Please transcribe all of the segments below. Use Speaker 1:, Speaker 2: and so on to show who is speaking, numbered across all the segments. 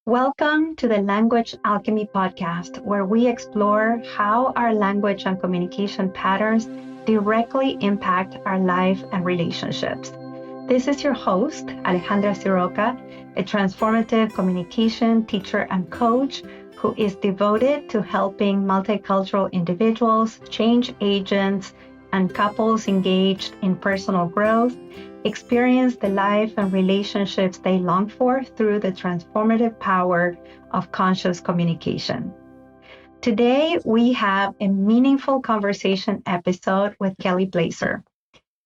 Speaker 1: Welcome to the Language Alchemy podcast, where we explore how our language and communication patterns directly impact our life and relationships. This is your host, Alejandra Siroca, a transformative communication teacher and coach who is devoted to helping multicultural individuals, change agents, and couples engaged in personal growth experience the life and relationships they long for through the transformative power of conscious communication. Today, we have a meaningful conversation episode with Kelly Blaser.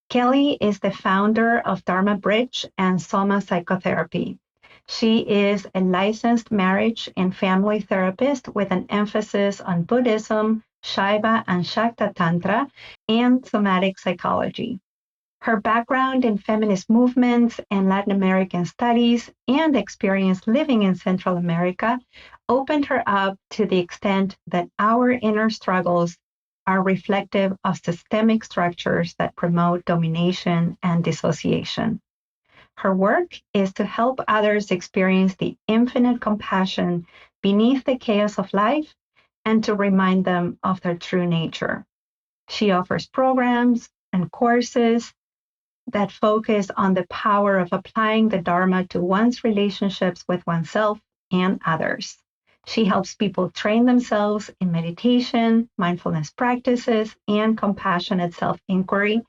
Speaker 1: Kelly is the founder of Dharma Bridge and Soma Psychotherapy. She is a licensed marriage and family therapist with an emphasis on Buddhism, Shaiva and Shakta Tantra, and somatic psychology. Her background in feminist movements and Latin American studies and experience living in Central America opened her up to the extent that our inner struggles are reflective of systemic structures that promote domination and dissociation. Her work is to help others experience the infinite compassion beneath the chaos of life and to remind them of their true nature. She offers programs and courses that focus on the power of applying the Dharma to one's relationships with oneself and others. She helps people train themselves in meditation, mindfulness practices, and compassionate self-inquiry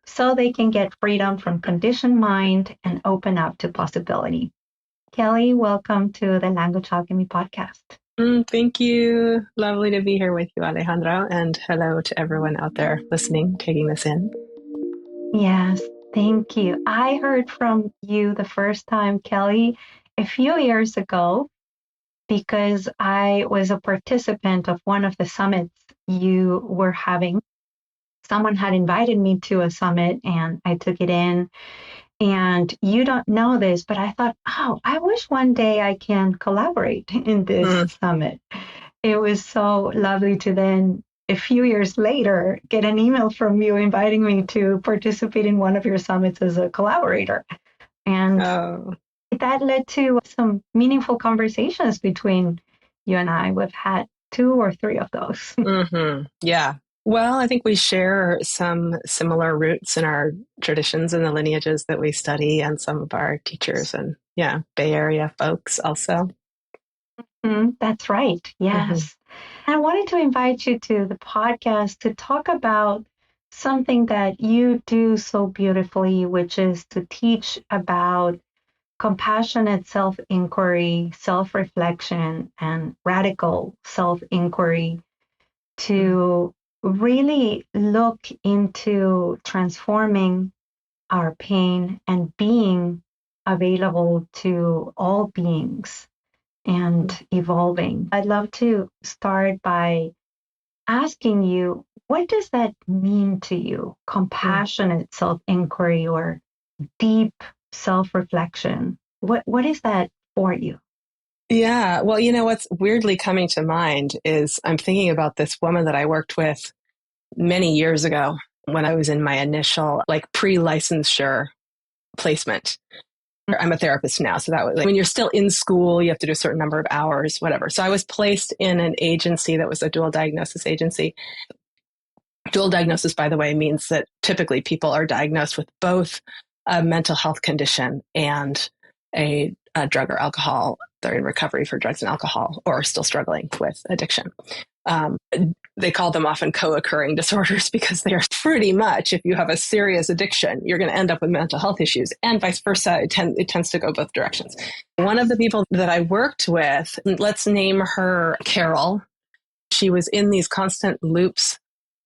Speaker 1: so they can get freedom from conditioned mind and open up to possibility. Kelly, welcome to the Language Alchemy podcast.
Speaker 2: Thank you. Lovely to be here with you, Alejandra, and hello to everyone out there listening, taking this in.
Speaker 1: Yes. Thank you. I heard from you the first time, Kelly, a few years ago, because I was a participant of one of the summits you were having. Someone had invited me to a summit and I took it in. And you don't know this, but I thought, I wish one day I can collaborate in this summit. It was so lovely to then a few years later, get an email from you inviting me to participate in one of your summits as a collaborator. And that led to some meaningful conversations between you and I. We've had 2 or 3 of those.
Speaker 2: Yeah. Well, I think we share some similar roots in our traditions and the lineages that we study and some of our teachers and Bay Area folks also.
Speaker 1: That's right. Yes. I wanted to invite you to the podcast to talk about something that you do so beautifully, which is to teach about compassionate self-inquiry, self-reflection, and radical self-inquiry to really look into transforming our pain and being available to all beings and evolving. I'd love to start by asking you, what does that mean to you? Compassionate self-inquiry or deep self-reflection. What is that for you?
Speaker 2: Yeah. Well, what's weirdly coming to mind is I'm thinking about this woman that I worked with many years ago when I was in my initial pre-licensure placement. I'm a therapist now. So that was when you're still in school, you have to do a certain number of hours, whatever. So I was placed in an agency that was a dual diagnosis agency. Dual diagnosis, by the way, means that typically people are diagnosed with both a mental health condition and a drug or alcohol. They're in recovery for drugs and alcohol or still struggling with addiction. They call them often co-occurring disorders because they are pretty much, if you have a serious addiction, you're going to end up with mental health issues and vice versa. It tends to go both directions. One of the people that I worked with, let's name her Carol. She was in these constant loops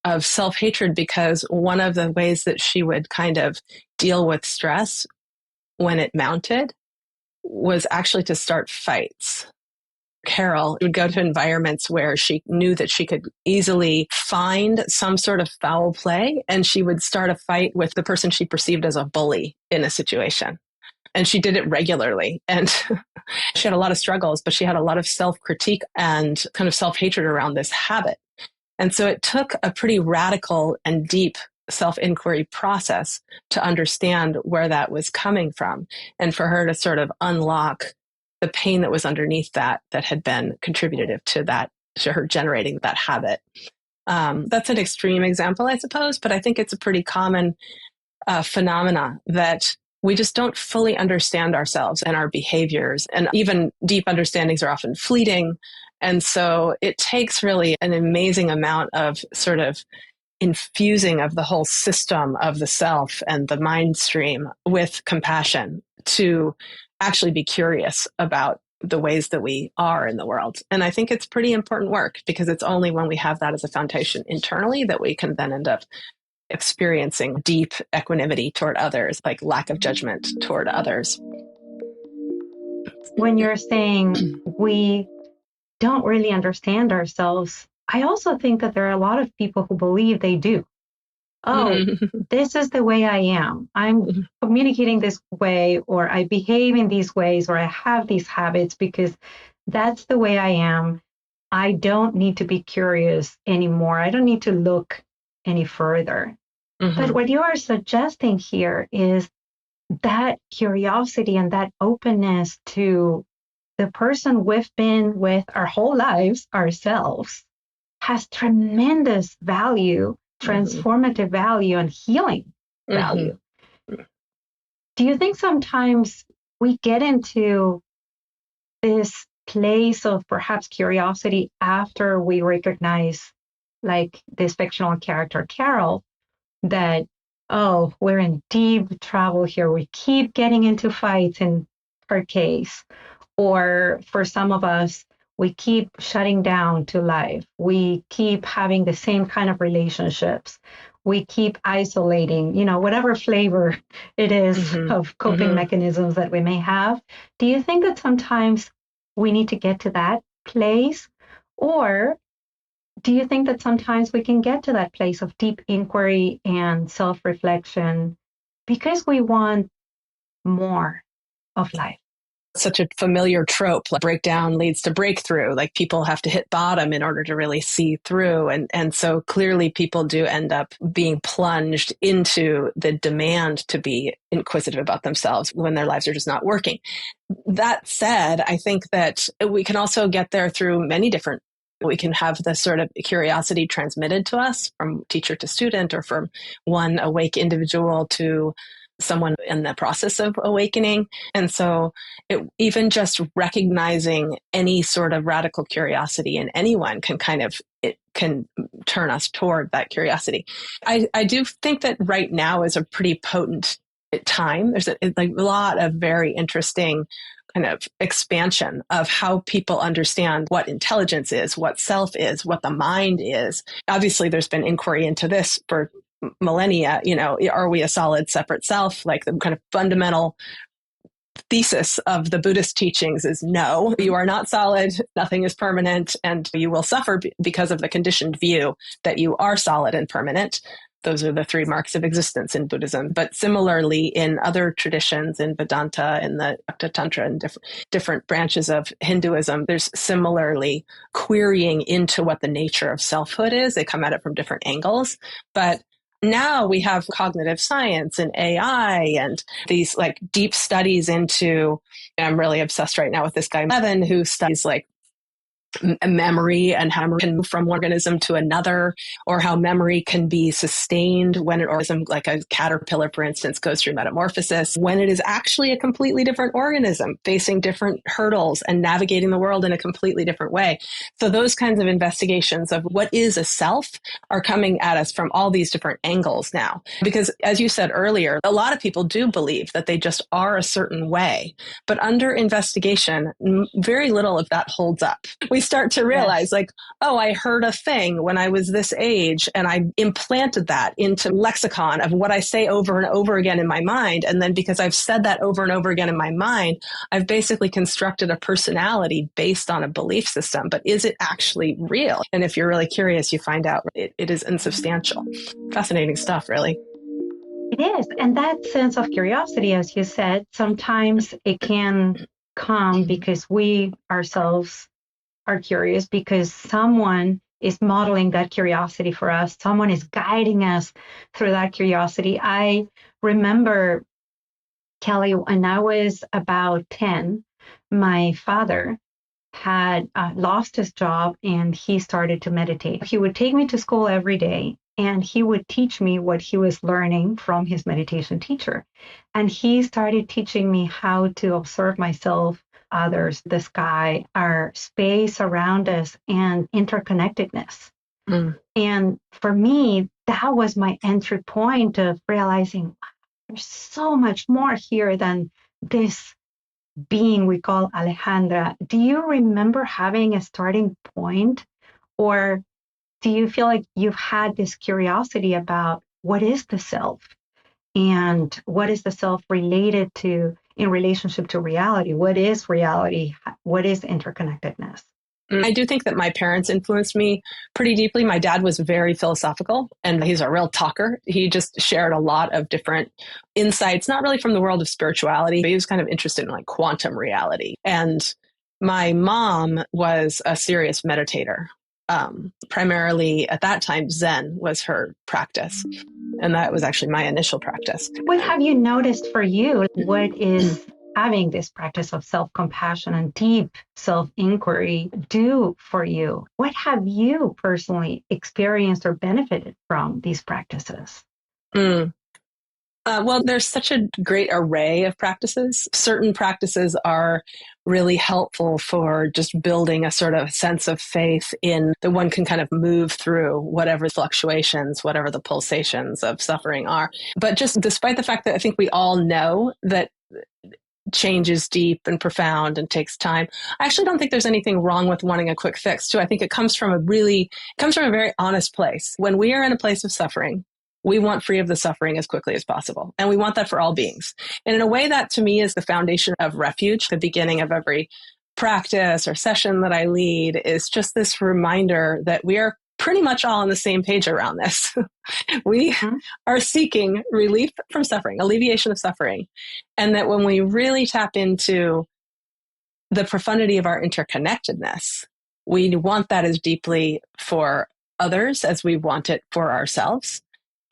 Speaker 2: of self-hatred because one of the ways that she would kind of deal with stress when it mounted was actually to start fights. Carol would go to environments where she knew that she could easily find some sort of foul play, and she would start a fight with the person she perceived as a bully in a situation. And she did it regularly. And she had a lot of struggles, but she had a lot of self-critique and kind of self-hatred around this habit. And so it took a pretty radical and deep self-inquiry process to understand where that was coming from and for her to sort of unlock the pain that was underneath that had been contributive to her generating that habit. That's an extreme example, I suppose, but I think it's a pretty common phenomena that we just don't fully understand ourselves and our behaviors. And even deep understandings are often fleeting. And so it takes really an amazing amount of sort of infusing of the whole system of the self and the mind stream with compassion to actually be curious about the ways that we are in the world. And I think it's pretty important work, because it's only when we have that as a foundation internally that we can then end up experiencing deep equanimity toward others, like lack of judgment toward others.
Speaker 1: When you're saying we don't really understand ourselves, I also think that there are a lot of people who believe they do. Oh, this is the way I am. I'm communicating this way, or I behave in these ways, or I have these habits because that's the way I am. I don't need to be curious anymore. I don't need to look any further. But what you are suggesting here is that curiosity and that openness to the person we've been with our whole lives, ourselves, has tremendous value, transformative value, and healing value. Do you think sometimes we get into this place of perhaps curiosity after we recognize, like this fictional character, Carol, that, oh, we're in deep trouble here. We keep getting into fights in her case. Or for some of us, we keep shutting down to life. We keep having the same kind of relationships. We keep isolating, whatever flavor it is of coping mechanisms that we may have. Do you think that sometimes we need to get to that place? Or do you think that sometimes we can get to that place of deep inquiry and self-reflection because we want more of life?
Speaker 2: Such a familiar trope, like breakdown leads to breakthrough. Like people have to hit bottom in order to really see through. And so clearly people do end up being plunged into the demand to be inquisitive about themselves when their lives are just not working. That said, I think that we can also get there through many different. We can have this sort of curiosity transmitted to us from teacher to student, or from one awake individual to someone in the process of awakening. And so even just recognizing any sort of radical curiosity in anyone it can turn us toward that curiosity. I do think that right now is a pretty potent time. There's a lot of very interesting kind of expansion of how people understand what intelligence is, what self is, what the mind is. Obviously, there's been inquiry into this for millennia. Are we a solid separate self? Like the kind of fundamental thesis of the Buddhist teachings is no, you are not solid, nothing is permanent, and you will suffer because of the conditioned view that you are solid and permanent. Those are the three marks of existence in Buddhism. But similarly, in other traditions, in Vedanta, in the Bhakti Tantra, and different branches of Hinduism, there's similarly querying into what the nature of selfhood is. They come at it from different angles. But now we have cognitive science and AI and these like deep studies into, I'm really obsessed right now with this guy, Levin, who studies like memory and how memory can move from one organism to another, or how memory can be sustained when an organism, like a caterpillar, for instance, goes through metamorphosis, when it is actually a completely different organism facing different hurdles and navigating the world in a completely different way. So those kinds of investigations of what is a self are coming at us from all these different angles now. Because as you said earlier, a lot of people do believe that they just are a certain way, but under investigation, very little of that holds up. We start to realize oh, I heard a thing when I was this age and I implanted that into lexicon of what I say over and over again in my mind. And then because I've said that over and over again in my mind, I've basically constructed a personality based on a belief system. But is it actually real? And if you're really curious, you find out it is insubstantial. Fascinating stuff, really.
Speaker 1: It is. And that sense of curiosity, as you said, sometimes it can come because we ourselves are curious, because someone is modeling that curiosity for us. Someone is guiding us through that curiosity. I remember, Kelly, when I was about 10, My father had lost his job and he started to meditate. He would take me to school every day and he would teach me what he was learning from his meditation teacher. And he started teaching me how to observe myself, others, the sky, our space around us, and interconnectedness.
Speaker 2: Mm.
Speaker 1: And for me, that was my entry point of realizing there's so much more here than this being we call Alejandra. Do you remember having a starting point, or do you feel like you've had this curiosity about what is the self and what is the self related to in relationship to reality? What is reality? What is interconnectedness?
Speaker 2: I do think that my parents influenced me pretty deeply. My dad was very philosophical and he's a real talker. He just shared a lot of different insights, not really from the world of spirituality, but he was kind of interested in like quantum reality. And my mom was a serious meditator. Primarily at that time, Zen was her practice. And that was actually my initial practice.
Speaker 1: What have you noticed for you? What is having this practice of self-compassion and deep self-inquiry do for you? What have you personally experienced or benefited from these practices?
Speaker 2: Mm. Well, there's such a great array of practices. Certain practices are really helpful for just building a sort of sense of faith in that one can kind of move through whatever fluctuations, whatever the pulsations of suffering are. But just despite the fact that I think we all know that change is deep and profound and takes time, I actually don't think there's anything wrong with wanting a quick fix too. I think it comes from a very honest place. When we are in a place of suffering, we want free of the suffering as quickly as possible. And we want that for all beings. And in a way, that to me is the foundation of refuge. The beginning of every practice or session that I lead is just this reminder that we are pretty much all on the same page around this. We are seeking relief from suffering, alleviation of suffering. And that when we really tap into the profundity of our interconnectedness, we want that as deeply for others as we want it for ourselves.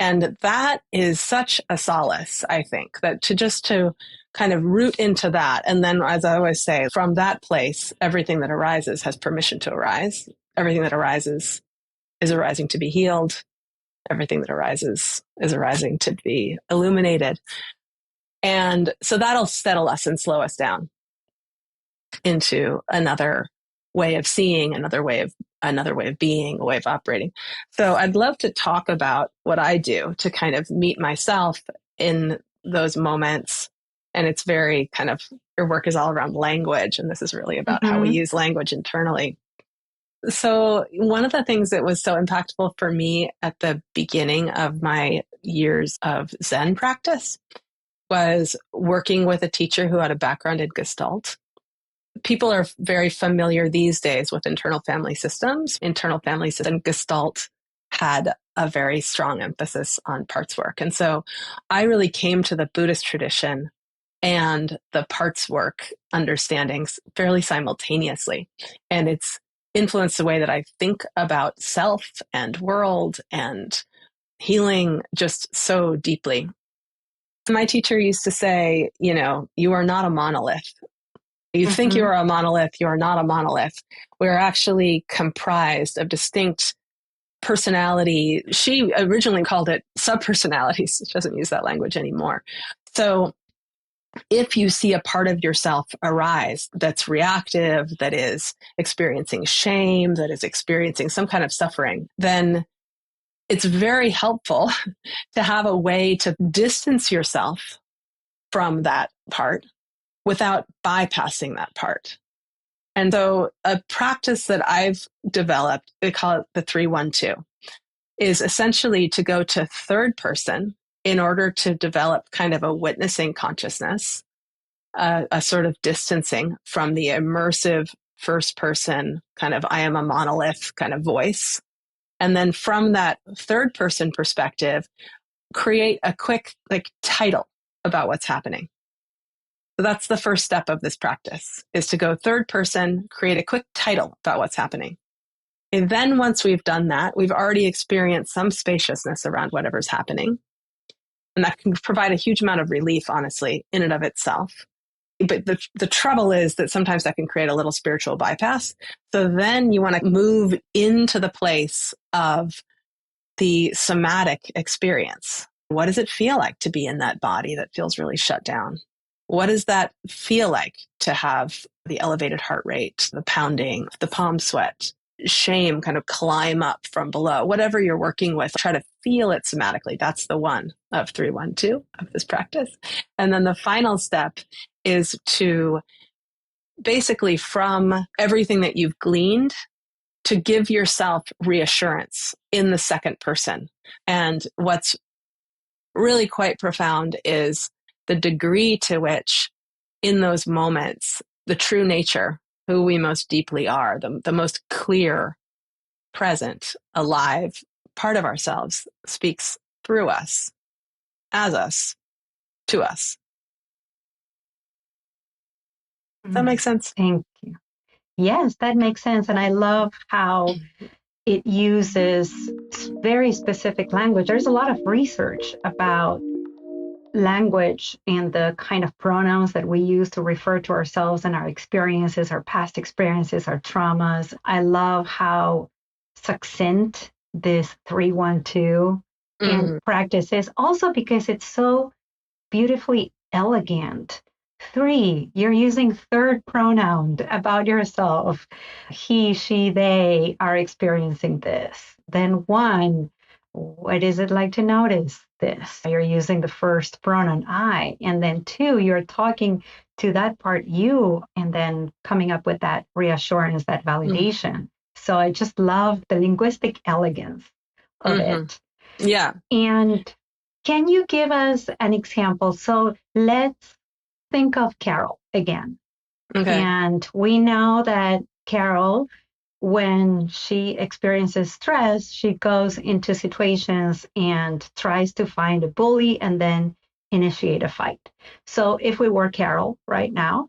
Speaker 2: And that is such a solace, I think, that to kind of root into that. And then, as I always say, from that place, everything that arises has permission to arise. Everything that arises is arising to be healed. Everything that arises is arising to be illuminated. And so that'll settle us and slow us down into another way of seeing, another way of being, a way of operating. So I'd love to talk about what I do to kind of meet myself in those moments. And it's very kind of, your work is all around language. And this is really about how we use language internally. So one of the things that was so impactful for me at the beginning of my years of Zen practice was working with a teacher who had a background in Gestalt. People are very familiar these days with internal family systems. Internal family system Gestalt had a very strong emphasis on parts work. And so I really came to the Buddhist tradition and the parts work understandings fairly simultaneously. And it's influenced the way that I think about self and world and healing just so deeply. My teacher used to say, you are not a monolith. You think you are a monolith, you are not a monolith. We're actually comprised of distinct personality. She originally called it subpersonalities. She doesn't use that language anymore. So if you see a part of yourself arise that's reactive, that is experiencing shame, that is experiencing some kind of suffering, then it's very helpful to have a way to distance yourself from that part without bypassing that part. And so a practice that I've developed, they call it the 3-1-2, is essentially to go to third person in order to develop kind of a witnessing consciousness, a sort of distancing from the immersive first person kind of I am a monolith kind of voice. And then from that third person perspective, create a quick title about what's happening. So that's the first step of this practice, is to go third person, create a quick title about what's happening. And then once we've done that, we've already experienced some spaciousness around whatever's happening. And that can provide a huge amount of relief, honestly, in and of itself. But the trouble is that sometimes that can create a little spiritual bypass. So then you want to move into the place of the somatic experience. What does it feel like to be in that body that feels really shut down? What does that feel like to have the elevated heart rate, the pounding, the palm sweat, shame kind of climb up from below? Whatever you're working with, try to feel it somatically. That's the one of 312 of this practice. And then the final step is to basically, from everything that you've gleaned, to give yourself reassurance in the second person. And what's really quite profound is the degree to which, in those moments, the true nature, who we most deeply are, the most clear, present, alive part of ourselves speaks through us, as us, to us. Does that make sense?
Speaker 1: Thank you. Yes, that makes sense. And I love how it uses very specific language. There's a lot of research about language and the kind of pronouns that we use to refer to ourselves and our experiences, our past experiences, our traumas. I love how succinct this 312 and practices, also because it's so beautifully elegant. 3, you're using third pronoun about yourself. He, she, they are experiencing this. Then 1, what is it like to notice this? You're using the first pronoun I. And then 2, you're talking to that part you, and then coming up with that reassurance, that validation. So I just love the linguistic elegance of it.
Speaker 2: Yeah.
Speaker 1: And can you give us an example? So let's think of Carol again.
Speaker 2: Okay.
Speaker 1: And we know that Carol, when she experiences stress, she goes into situations and tries to find a bully and then initiate a fight. So if we were Carol right now,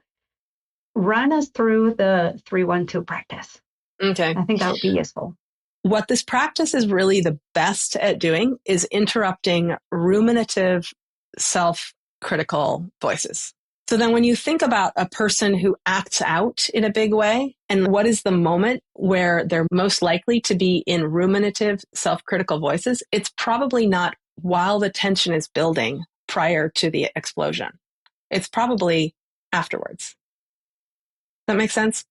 Speaker 1: run us through the 312 practice.
Speaker 2: Okay.
Speaker 1: I think that would be useful.
Speaker 2: What this practice is really the best at doing is interrupting ruminative, self-critical voices. So then when you think about a person who acts out in a big way, and what is the moment where they're most likely to be in ruminative, self-critical voices, it's probably not while the tension is building prior to the explosion. It's probably afterwards. That makes sense?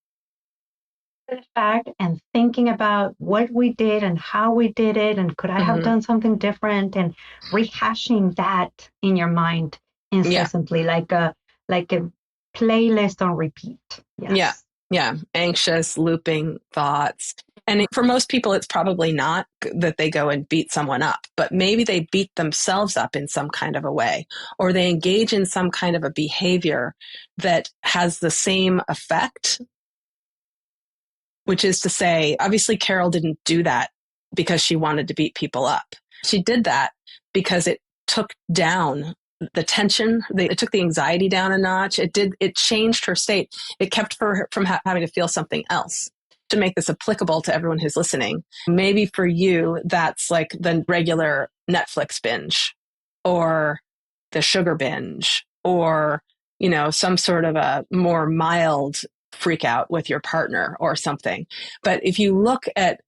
Speaker 1: Fact and thinking about what we did and how we did it, and could I have done something different, and rehashing that in your mind incessantly, like a playlist on repeat. Yes.
Speaker 2: Yeah. Anxious, looping thoughts. And for most people, it's probably not that they go and beat someone up, but maybe they beat themselves up in some kind of a way, or they engage in some kind of a behavior that has the same effect. Which is to say, obviously, Carol didn't do that because she wanted to beat people up. She did that because it took down the tension. It took the anxiety down a notch. It changed her state. It kept her from having to feel something else. To make this applicable to everyone who's listening, maybe for you, that's like the regular Netflix binge or the sugar binge or, some sort of a more mild freak out with your partner or something. But if you look at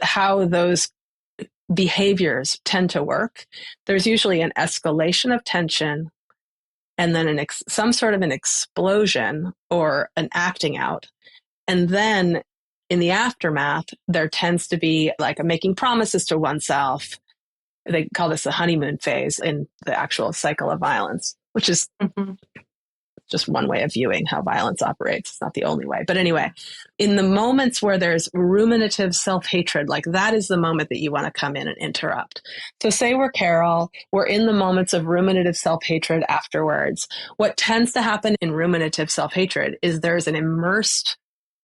Speaker 2: how those behaviors tend to work, there's usually an escalation of tension and then some sort of an explosion or an acting out. And then in the aftermath, there tends to be like a making promises to oneself. They call this the honeymoon phase in the actual cycle of violence, which is just one way of viewing how violence operates. It's not the only way. But anyway, in the moments where there's ruminative self-hatred, like that is the moment that you want to come in and interrupt. So say we're Carol, we're in the moments of ruminative self-hatred afterwards. What tends to happen in ruminative self-hatred is there's an immersed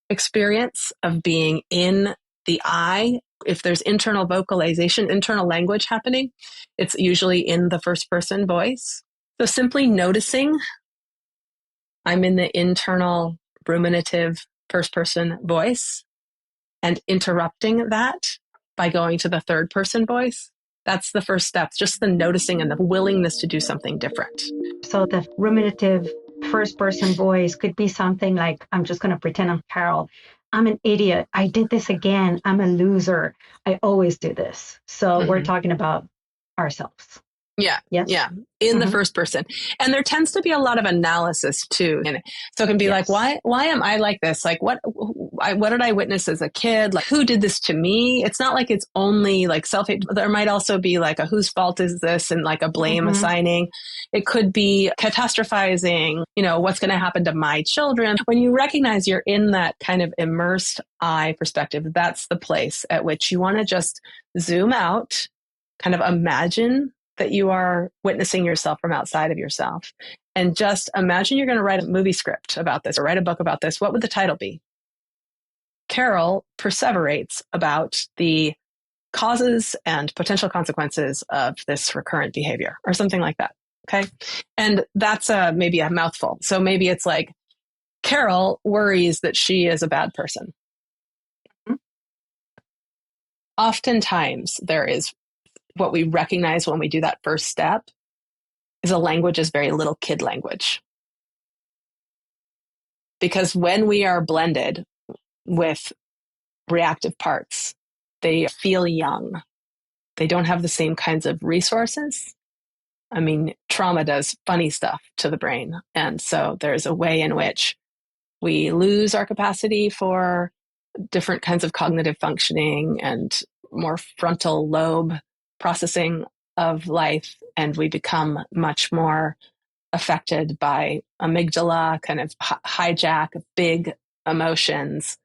Speaker 2: experience of being in the I. If there's internal vocalization, internal language happening, it's usually in the first person voice. So simply noticing I'm in the internal ruminative first person voice and interrupting that by going to the third person voice. That's the first step, just the noticing and the willingness to do something different.
Speaker 1: So the ruminative first person voice could be something like, I'm just going to pretend I'm Carol. I'm an idiot. I did this again. I'm a loser. I always do this. So we're talking about ourselves.
Speaker 2: Yeah.
Speaker 1: Yes.
Speaker 2: Yeah. In the first person. And there tends to be a lot of analysis too. And so it can be like, why am I like this? Like what did I witness as a kid? Like who did this to me? It's not like it's only like self-hate. There might also be like a whose fault is this and like a blame assigning. It could be catastrophizing, what's going to happen to my children. When you recognize you're in that kind of immersed I perspective, that's the place at which you want to just zoom out, kind of imagine that you are witnessing yourself from outside of yourself. And just imagine you're going to write a movie script about this or write a book about this. What would the title be? Carol perseverates about the causes and potential consequences of this recurrent behavior or something like that. Okay. And that's maybe a mouthful. So maybe it's like, Carol worries that she is a bad person. Oftentimes there is what we recognize when we do that first step is a language is very little kid language. Because when we are blended with reactive parts, they feel young. They don't have the same kinds of resources. I mean, trauma does funny stuff to the brain. And so there's a way in which we lose our capacity for different kinds of cognitive functioning and more frontal lobe processing of life. And we become much more affected by amygdala, kind of hijack big emotions.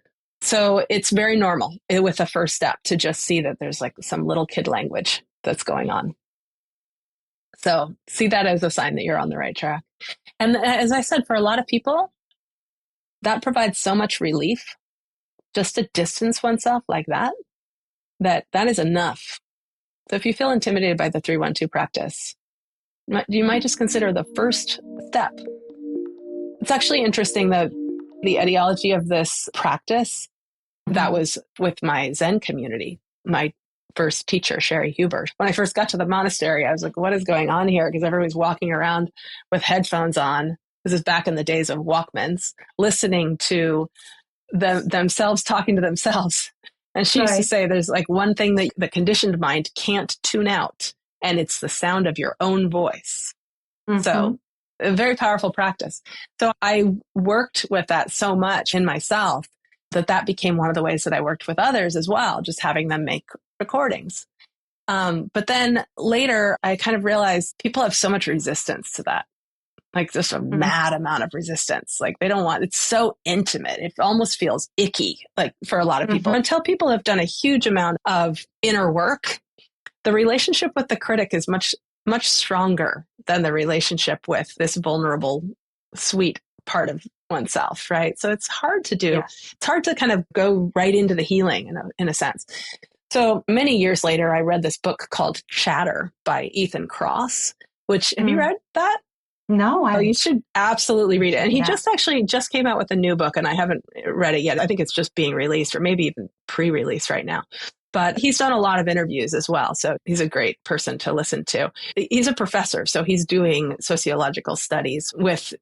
Speaker 2: So it's very normal with the first step to just see that there's like some little kid language that's going on. So see that as a sign that you're on the right track. And as I said, for a lot of people, that provides so much relief just to distance oneself like that, that is enough. So if you feel intimidated by the 3-1-2 practice, you might just consider the first step. It's actually interesting that the etiology of this practice, that was with my Zen community, my first teacher, Sherry Huber. When I first got to the monastery, I was like, what is going on here? Because everybody's walking around with headphones on. This is back in the days of Walkmans, listening to themselves talking to themselves. And she used to say, there's like one thing that the conditioned mind can't tune out, and it's the sound of your own voice. So a very powerful practice. So I worked with that so much in myself that became one of the ways that I worked with others as well, just having them make recordings. But then later, I kind of realized people have so much resistance to that. Like just a mad amount of resistance. Like they don't want, it's so intimate. It almost feels icky, like for a lot of people. Until people have done a huge amount of inner work, the relationship with the critic is much, much stronger than the relationship with this vulnerable, sweet part of oneself, right? So it's hard to do. Yes. It's hard to kind of go right into the healing in a sense. So many years later, I read this book called Chatter by Ethan Kross, which, have you read that?
Speaker 1: No,
Speaker 2: you should absolutely read it. And he just came out with a new book, and I haven't read it yet. I think it's just being released or maybe even pre-release right now. But he's done a lot of interviews as well. So he's a great person to listen to. He's a professor, so he's doing sociological studies with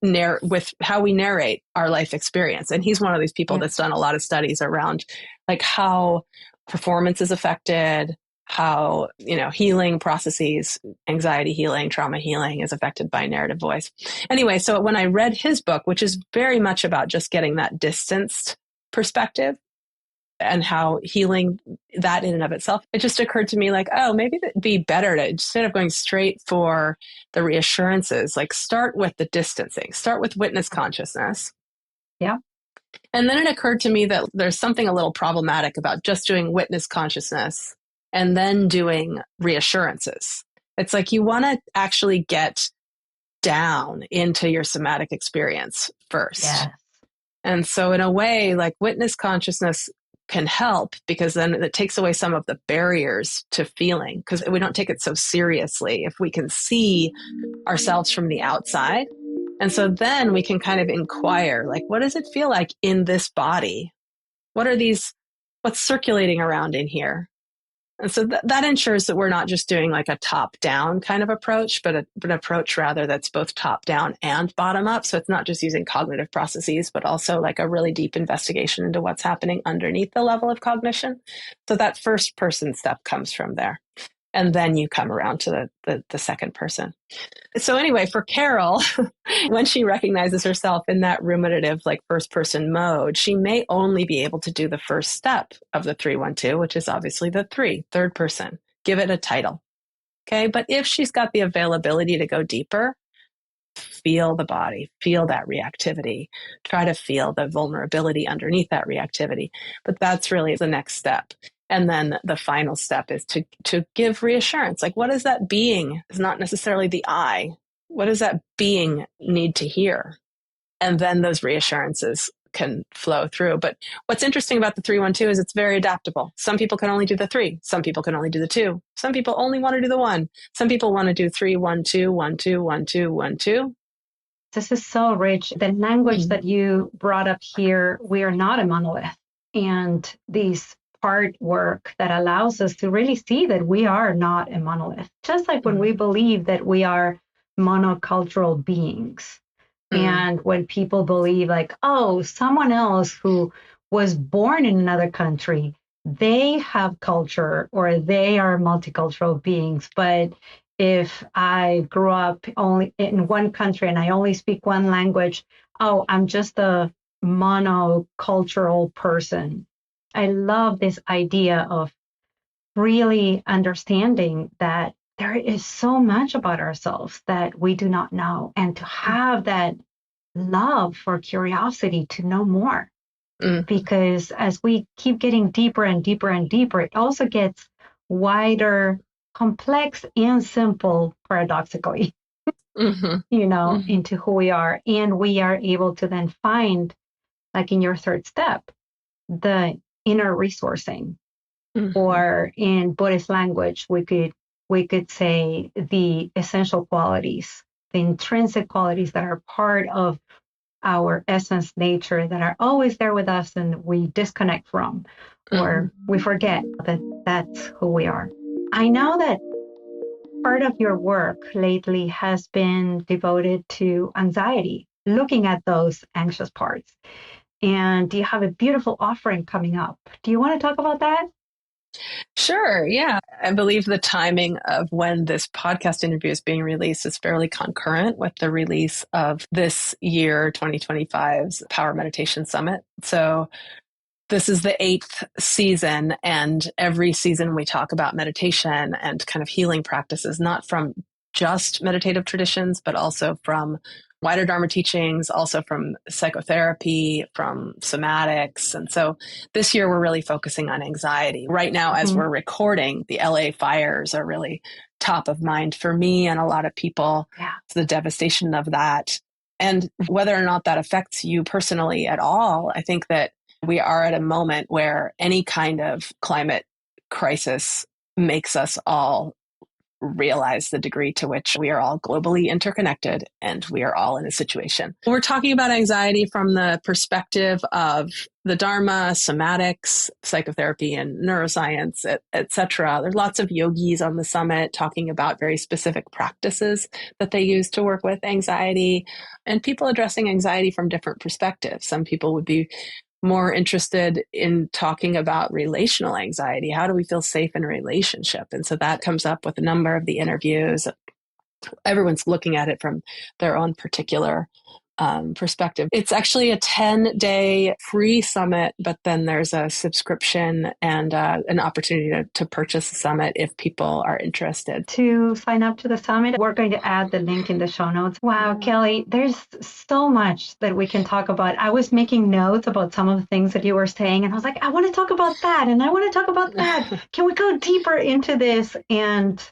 Speaker 2: how we narrate our life experience. And he's one of these people that's done a lot of studies around like how performance is affected, how, healing processes, anxiety healing, trauma healing is affected by narrative voice. Anyway, so when I read his book, which is very much about just getting that distanced perspective and how healing that in and of itself, it just occurred to me like, oh, maybe it'd be better to, instead of going straight for the reassurances, like start with the distancing, start with witness consciousness.
Speaker 1: Yeah.
Speaker 2: And then it occurred to me that there's something a little problematic about just doing witness consciousness and then doing reassurances. It's like you want to actually get down into your somatic experience first. Yes. And so in a way, like witness consciousness can help because then it takes away some of the barriers to feeling because we don't take it so seriously if we can see ourselves from the outside. And so then we can kind of inquire, like, what does it feel like in this body? What's circulating around in here? And so that ensures that we're not just doing like a top down kind of approach, but an approach rather that's both top down and bottom up. So it's not just using cognitive processes, but also like a really deep investigation into what's happening underneath the level of cognition. So that first person step comes from there. And then you come around to the second person. So anyway, for Carol, when she recognizes herself in that ruminative, like first person mode, she may only be able to do the first step of the 312, which is obviously the third person. Give it a title. Okay. But if she's got the availability to go deeper, feel the body, feel that reactivity, try to feel the vulnerability underneath that reactivity. But that's really the next step. And then the final step is to give reassurance. Like, what is that being? It's not necessarily the I. What does that being need to hear? And then those reassurances can flow through. But what's interesting about the 312 is it's very adaptable. Some people can only do the 3. Some people can only do the 2. Some people only want to do the 1. Some people want to do 3, 1, 2, 1, 2, 1, 2, 1, 2.
Speaker 1: This is so rich. The language that you brought up here, we are not a monolith. And these part work that allows us to really see that we are not a monolith. Just like when we believe that we are monocultural beings. And when people believe like, oh, someone else who was born in another country, they have culture or they are multicultural beings. But if I grew up only in one country and I only speak one language, oh, I'm just a monocultural person. I love this idea of really understanding that there is so much about ourselves that we do not know, and to have that love for curiosity to know more. Because as we keep getting deeper and deeper and deeper, it also gets wider, complex, and simple, paradoxically, into who we are. And we are able to then find, like in your third step, the inner resourcing. Or in Buddhist language, we could say the essential qualities, the intrinsic qualities that are part of our essence nature, that are always there with us and we disconnect from, or we forget that that's who we are. I know that part of your work lately has been devoted to anxiety, looking at those anxious parts. And you have a beautiful offering coming up. Do you want to talk about that?
Speaker 2: Sure. Yeah. I believe the timing of when this podcast interview is being released is fairly concurrent with the release of this year, 2025's Power Meditation Summit. So this is the 8th season, and every season we talk about meditation and kind of healing practices, not from just meditative traditions, but also from wider Dharma teachings, also from psychotherapy, from somatics. And so this year we're really focusing on anxiety. Right now, as we're recording, the LA fires are really top of mind for me and a lot of people.
Speaker 1: Yeah.
Speaker 2: The devastation of that. And whether or not that affects you personally at all, I think that we are at a moment where any kind of climate crisis makes us all realize the degree to which we are all globally interconnected and we are all in a situation. We're talking about anxiety from the perspective of the Dharma, somatics, psychotherapy, and neuroscience, et cetera. There's lots of yogis on the summit talking about very specific practices that they use to work with anxiety, and people addressing anxiety from different perspectives. Some people would be more interested in talking about relational anxiety. How do we feel safe in a relationship? And so that comes up with a number of the interviews. Everyone's looking at it from their own particular perspective. It's actually a 10-day free summit, but then there's a subscription and an opportunity to purchase the summit if people are interested.
Speaker 1: To sign up to the summit, we're going to add the link in the show notes. Wow, Kelly, there's so much that we can talk about. I was making notes about some of the things that you were saying, and I was like, I want to talk about that, and I want to talk about that. Can we go deeper into this? And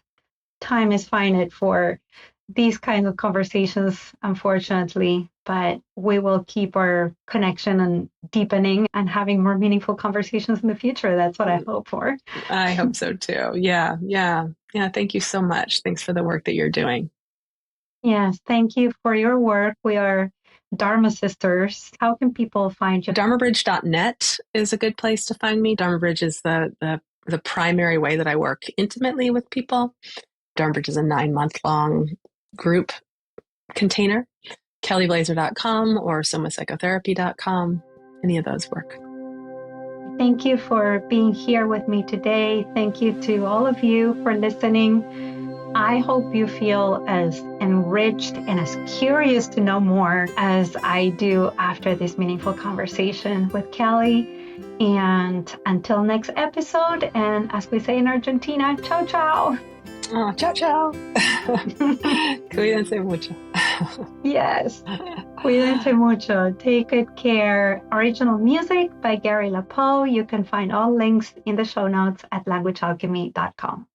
Speaker 1: time is finite for these kinds of conversations, unfortunately, but we will keep our connection and deepening and having more meaningful conversations in the future. That's what I hope for.
Speaker 2: I hope so too. Yeah. Thank you so much. Thanks for the work that you're doing.
Speaker 1: Yes, thank you for your work. We are Dharma Sisters. How can people find you?
Speaker 2: DharmaBridge.net is a good place to find me. DharmaBridge is the the primary way that I work intimately with people. Dornbridge is a 9-month-long group container. KellyBlaser.com or somapsychotherapy.com. Any of those work.
Speaker 1: Thank you for being here with me today. Thank you to all of you for listening. I hope you feel as enriched and as curious to know more as I do after this meaningful conversation with Kelly. And until next episode, and as we say in Argentina, ciao, ciao.
Speaker 2: Oh, ciao, ciao. Cuídense mucho.
Speaker 1: Yes. Cuídense mucho. Take good care. Original music by Gary LaPoe. You can find all links in the show notes at languagealchemy.com.